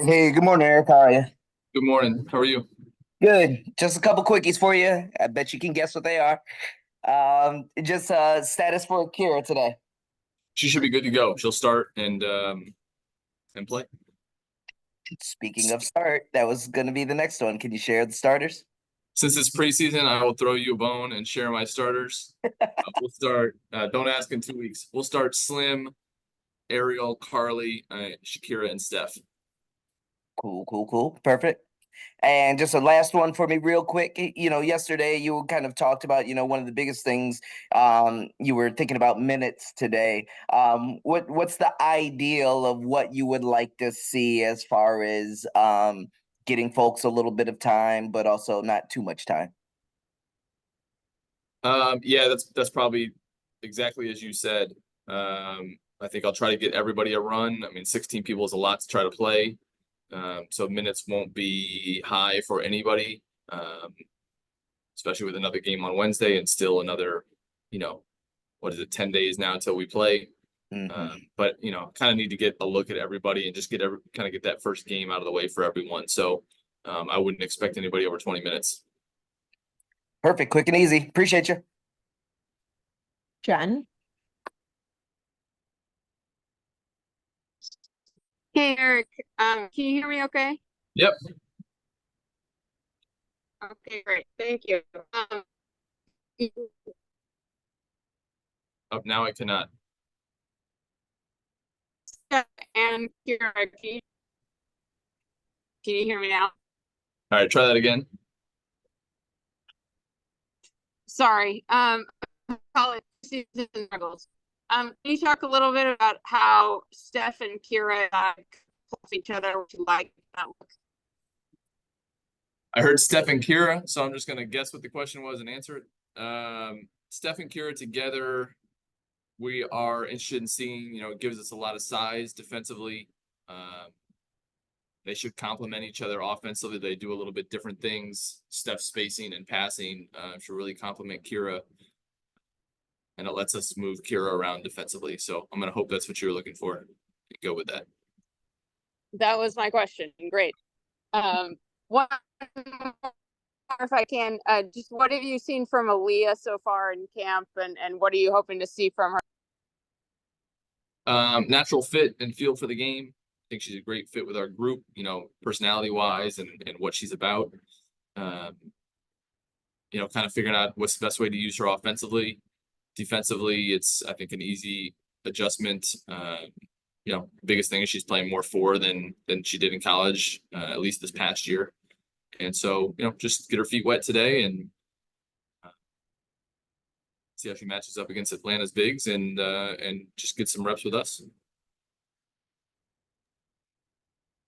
Hey, good morning, Eric. How are you? Good morning. How are you? Good. Just a couple quickies for you. I bet you can guess what they are. Just status for Kira today. She should be good to go. She'll start and play. Speaking of start, that was going to be the next one. Can you share the starters? Since it's preseason, I will throw you a bone and share my starters. We'll start. Don't ask in 2 weeks. We'll start Slim, Ariel, Carly, Shakira, and Steph. Cool, cool, cool. Perfect. And just a last one for me, real quick. Yesterday you kind of talked about, one of the biggest things. You were thinking about minutes today. What's the ideal of what you would like to see as far as getting folks a little bit of time, but also not too much time? Yeah, that's probably exactly as you said. I think I'll try to get everybody a run. I mean, 16 people is a lot to try to play. So minutes won't be high for anybody, especially with another game on Wednesday and still another, you know, what is it, 10 days now until we play. Hmm. But kind of need to get a look at everybody and just kind of get that first game out of the way for everyone. So I wouldn't expect anybody over 20 minutes. Perfect, quick and easy. Appreciate you. Jen? Hey Eric, can you hear me okay? Yep. Okay, great. Thank you. Up now I cannot. And Kira, can you hear me now? All right, try that again. Sorry. College season struggles. Can you talk a little bit about how Steph and Kira plus each other, what you like that look? I heard Steph and Kira, so I'm just gonna guess what the question was and answer it. Steph and Kira together, we are interested in seeing. It gives us a lot of size defensively. They should complement each other offensively. They do a little bit different things. Steph spacing and passing should really complement Kira, and it lets us move Kira around defensively. So I'm gonna hope that's what you were looking for. Go with that. That was my question. Great. One if I can, just what have you seen from Aaliyah so far in camp, and what are you hoping to see from her? Natural fit and feel for the game. I think she's a great fit with our group, personality wise and what she's about. Kind of figuring out what's the best way to use her offensively. Defensively, it's, I think, an easy adjustment. Biggest thing is she's playing more four than she did in college, at least this past year. And so, just get her feet wet today and see how she matches up against Atlanta's bigs and just get some reps with us.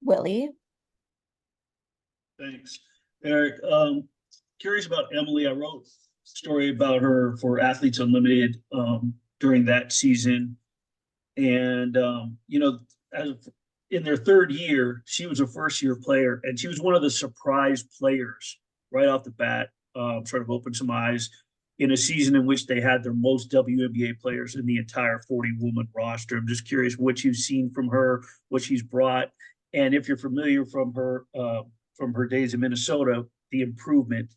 Willie? Thanks, Eric. Curious about Emily. I wrote a story about her for Athletes Unlimited during that season. And, as in their third year, she was a first-year player, and she was one of the surprise players right off the bat, sort of opened some eyes in a season in which they had their most WNBA players in the entire 40-woman roster. I'm just curious what you've seen from her, what she's brought, and if you're familiar from her days in Minnesota, the improvement,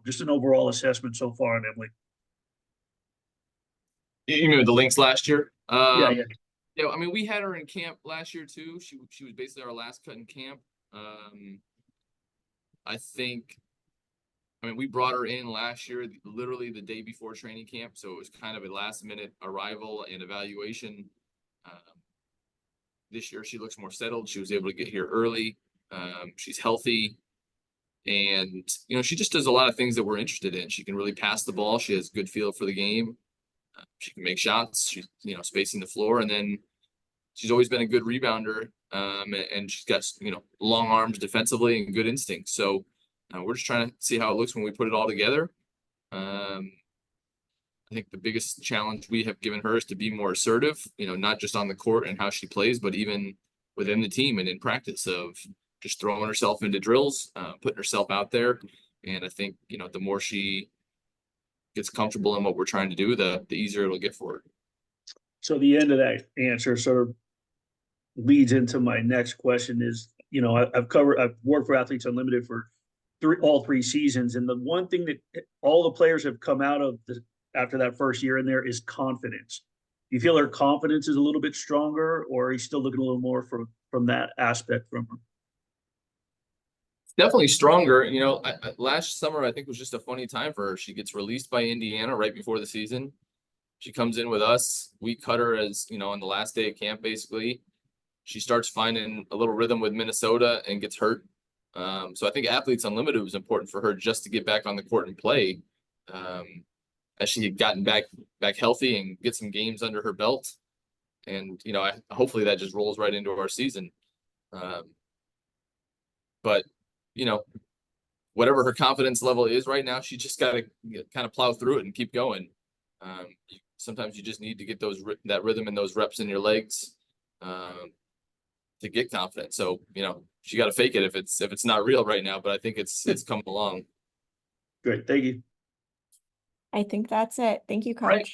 just an overall assessment so far on Emily. You mean with the Lynx last year? Yeah, yeah. Yeah, I mean, we had her in camp last year too. She was basically our last cut in camp. I think, I mean, we brought her in last year, literally the day before training camp, so it was kind of a last minute arrival and evaluation. This year she looks more settled. She was able to get here early. She's healthy, and she just does a lot of things that we're interested in. She can really pass the ball. She has good feel for the game. She can make shots. She's spacing the floor, and then she's always been a good rebounder. And she's got long arms defensively and good instincts. So we're just trying to see how it looks when we put it all together. I think the biggest challenge we have given her is to be more assertive. Not just on the court and how she plays, but even within the team and in practice of just throwing herself into drills, putting herself out there. And I think the more she gets comfortable in what we're trying to do, the easier it'll get for her. So the end of that answer sort of leads into my next question is, you know, I've worked for Athletes Unlimited for all 3 seasons. And the one thing that all the players have come out of after that first year in there is confidence. Do you feel her confidence is a little bit stronger, or are you still looking a little more from that aspect from her? Definitely stronger. You know, last summer, I think was just a funny time for her. She gets released by Indiana right before the season. She comes in with us. We cut her as, you know, on the last day of camp, basically. She starts finding a little rhythm with Minnesota and gets hurt. So I think Athletes Unlimited was important for her just to get back on the court and play. As she had gotten back healthy and get some games under her belt. And, you know, hopefully that just rolls right into our season. But, you know, whatever her confidence level is right now, she just got to kind of plow through it and keep going. Sometimes you just need to get that rhythm and those reps in your legs to get confident. So, you know, she got to fake it if it's not real right now, but I think it's coming along. Great. Thank you. I think that's it. Thank you, Coach. Right.